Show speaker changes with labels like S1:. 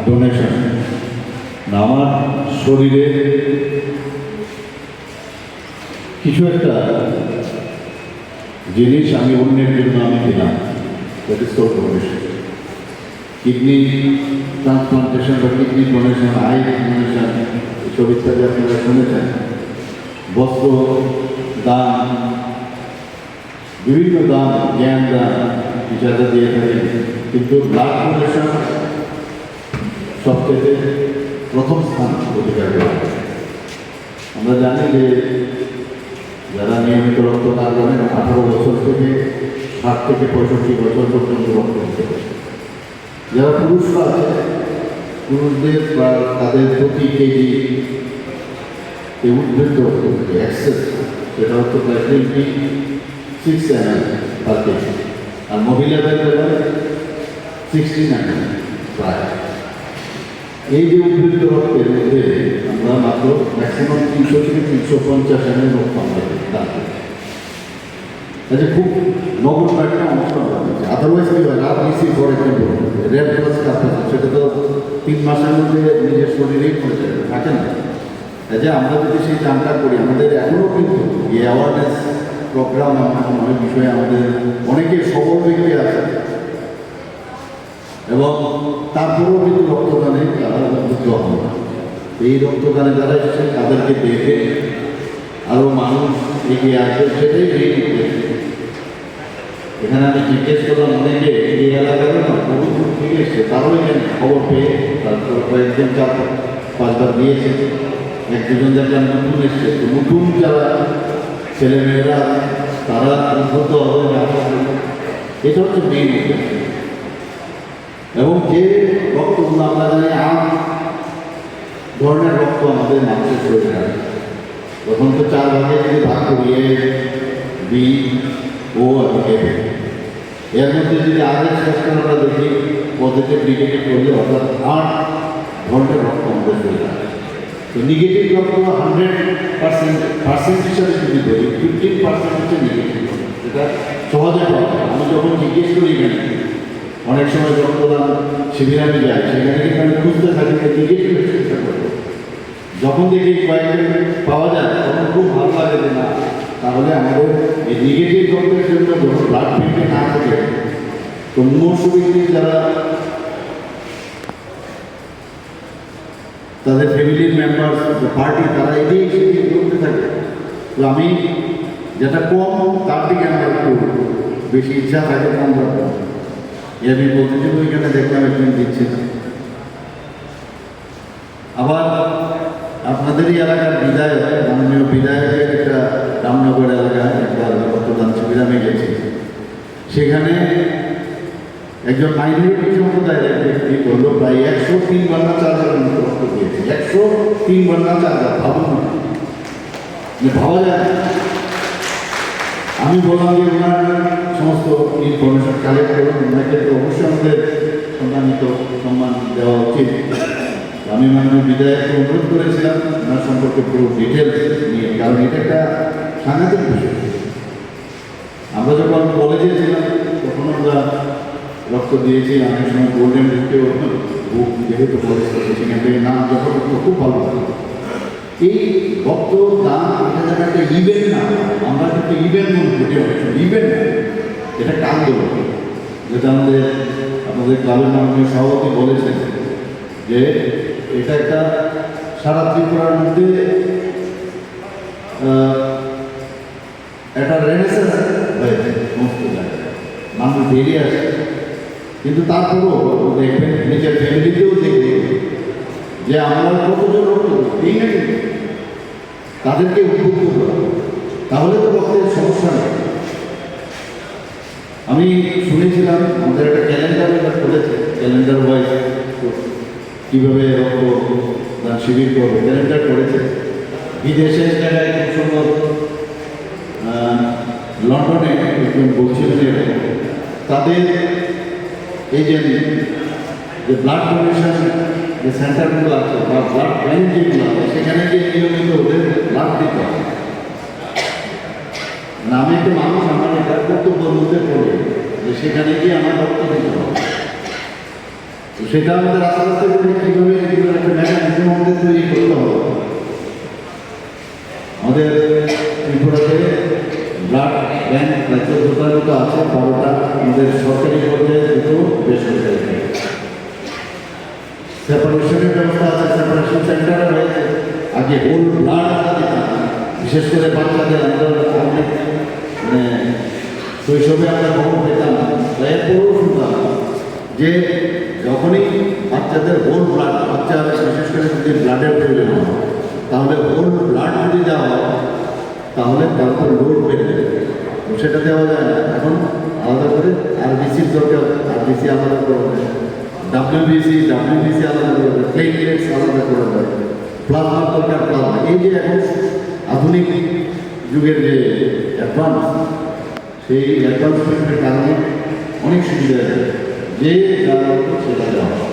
S1: Donation. আমার শরীরে কিছু একটা জিনিস আমি অন্যের জন্য আমি দিলাম, that is called donation. Kidney transplantation বা কিডনি ডোনেশন, আই ডোনেশন, এসব ইত্যাদি আপনারা শুনেছেন। বস্ত্র দান, বিভিন্ন দান, জ্ঞান দান হিসাবে দিয়ে থাকে, কিন্তু ব্লাড ডোনেশন সবচেয়ে প্রথম স্থান অধিকার করে। আমরা জানি যে যারা নিয়মিত রক্তদান করেন 18 বছর থেকে 60 থেকে 65 বছর পর্যন্ত রক্ত দিতে পারে। যারা পুরুষরা আছে, পুরুষদের বা তাদের প্রতি কেজি উদ্বৃত্ত অ্যাক্সেস সেটা হচ্ছে প্রায় 26 ml পার কেজি, আর মহিলাদের ব্যাপারে 16 ml প্রায়। এই যে উদ্বৃত্ত রক্তের মধ্যে আমরা মাত্র ম্যাক্সিমাম 300 থেকে 350 ml রক্ত আমরা দান করি। আচ্ছা, খুব নগণ্য একটা অংশ আমরা দিচ্ছি। আদারওয়াইজ কী হয়, রাত মিসি ফর এক্সাম্পল রেড ক্রস কাজ, সেটা তো 3 মাসের মধ্যে নিজের শরীরেই পড়ে যাবে, থাকে না? যে আমরা যদি সেই দানটা করি, আমাদের এখনও কিন্তু এই অ্যাওয়ারনেস প্রোগ্রাম অনেক বিষয়ে আমাদের অনেকে সবল ব্যক্তি আছে, এবং তারপরেও কিন্তু রক্তদানে তারা উদ্বুদ্ধ হন। এই রক্তদানে যারা এসেছে তাদেরকে দেখে আরও মানুষ এগিয়ে আসবে, সেটাই এই উদ্দেশ্য। এখানে আমি জিজ্ঞেস করলাম অনেকে এই এলাকায় না বহু দূর থেকে এসছে, তারাও এখানে খবর পেয়ে তারপর কয়েকদিন 4-5 বার দিয়েছে। এক দুজন যারা নতুন এসছে, তো নতুন যারা ছেলেমেয়েরা তারা উদ্বুদ্ধ হবে না, এটা হচ্ছে মেইন উদ্দেশ্য। এবং যে রক্তগুলো আমরা জানি আম ধরনের রক্ত আমাদের মানুষের শরীরে আছে, তখন তো 4 ভাগে যদি ভাগ করি, এ, বি, ও এবং এ, এর মধ্যে যদি আগের সেকশন আমরা দেখি পজিটিভ নেগেটিভ করলে, অর্থাৎ 8 ধরনের রক্ত আমাদের শরীরে আছে। তো নেগেটিভ রক্ত 100% হিসাবে যদি ধরি, 15% হচ্ছে নেগেটিভ রক্ত, সেটা সহজে পাওয়া যায়। আমি যখন জিজ্ঞেস করি এখানে, অনেক সময় রক্তদান শিবিরে আমি যাই, সেখানে কিন্তু আমি খুঁজতে থাকি নেগেটিভ চেষ্টা করবো। যখন দেখি কয়েকজন পাওয়া যায় তখন খুব ভালো লাগে যে না, তাহলে আমাদের এই নেগেটিভ রক্তের জন্য যখন ব্লাড ব্যাঙ্কে না থাকে, তো মুমূর্ষু যারা তাদের ফ্যামিলির মেম্বার্স, পার্টি, তারা এটাই সেদিন করতে থাকে। তো আমি যেটা কম তার দিকে আমার একটু বেশি ইচ্ছা থাকে, কম রাখবো। আমি বলতে যে ওইখানে দেখলাম একজন দিচ্ছে না। আবার আপনাদেরই এলাকার বিধায়ক, মাননীয় বিধায়কের একটা রামনগর এলাকায় একবার রক্তদান শিবিরে আমি গেছি। সেখানে একজন মাইনরিটি সম্প্রদায়ের ব্যক্তি বললো প্রায় 103 বান্না চার্জার রক্ত দিয়েছে। 103 বান্না চার্জার, ভাবুন না, ভাবা যায়। আমি বললাম যে ওনার সমস্ত ইনফরমেশন কালেক্ট করুন, ওনাকে তো অবশ্যই আমাদের সম্মানিত সম্মান দেওয়া উচিত। আমি মাননীয় বিধায়ককে অনুরোধ করেছিলাম ওনার সম্পর্কে পুরো ডিটেলস নিয়ে, কারণ এটা একটা সাংঘাতিক বিষয়। আমরা যখন কলেজে ছিলাম তখন আমরা রক্ত দিয়েছি, অনেক সময় গোল্ডেন বুকেও বুক যেহেতু কলেজ করছে, সেখান থেকে নাম যখন খুব ভালো লাগে। এই রক্ত দান এটা যেন একটা ইভেন্ট না, আমরা কিন্তু ইভেন্ট মনে করি, ইভেন্ট না, এটা আন্দোলন। যেটা আপনাদের ক্লাবের মাননীয় সভাপতি বলেছেন যে এটা একটা সারা ত্রিপুরার মধ্যে একটা রেনেসান্স হয়েছে, সমস্ত জায়গায় মানুষ বেরিয়ে আসে। কিন্তু তারপরেও দেখবেন নিজের ফ্যামিলিতেও দেখবেন যে আমরা কতজন রক্ত দিই না, কিন্তু তাদেরকে উদ্বুদ্ধ করা, তাহলে তো রক্তের সমস্যা নেই। আমি শুনেছিলাম আমাদের একটা ক্যালেন্ডার করেছে, ক্যালেন্ডার ওয়াইজ কীভাবে রক্তদান শিবির করবে, ক্যালেন্ডার করেছে। বিদেশের জায়গায় খুব সম্ভব লন্ডনে একজন বলছিলেন তাদের এই যে ব্লাড ডোনেশন যে সেন্টারগুলো আছে বা ব্লাড ব্যাঙ্ক যেগুলো আছে, সেখানে যে নিয়মিত ওদের ব্লাড দিতে হবে। আমি একটা মানুষ, আমার এটা কর্তব্যের মধ্যে পড়ে যে সেখানে গিয়ে আমার রক্ত দিতে হবে। তো সেটা আমাদের আস্তে আস্তে করে কীভাবে এগুলোর একটা মেকানিজম আমাদের তৈরি করতে হবে। আমাদের ত্রিপুরাতে ব্লাড ব্যাংক প্রায় 14টার মতো আছে, 12টা আমাদের সরকারি পর্যায়ে, দুটো বেসরকারি। সেপারেশনের ব্যবস্থা আছে, সেপারেশন সেন্টার রয়েছে। আগে হোল ব্লাড বিশেষ করে বাচ্চাদের আমরা অনেক মানে শৈশবে আমরা খবর পেতাম, এরপরও শুনতাম যে যখনই বাচ্চাদের হোল ব্লাড, বাচ্চার বিশেষ করে যদি ব্লাডের প্রয়োজন হয় তাহলে হোল ব্লাড যদি দেওয়া হয় তাহলে তারপর লোড বেড়ে যাবে। সেটা দেওয়া যায় না, এখন আলাদা করে আরবিসির দরকার, আরবিসি আলাদা করা যায়, ডাব্লিউবিসি আলাদা করা যায়, প্লেটলেটস আলাদা করা যায়, প্লাজমার দরকার প্লাজমা। এই যে এখন আধুনিক যুগের যে অ্যাডভান্স, সেই অ্যাডভান্সমেন্টের কারণে অনেক সুবিধা আছে, যে যারা সেটা দেওয়া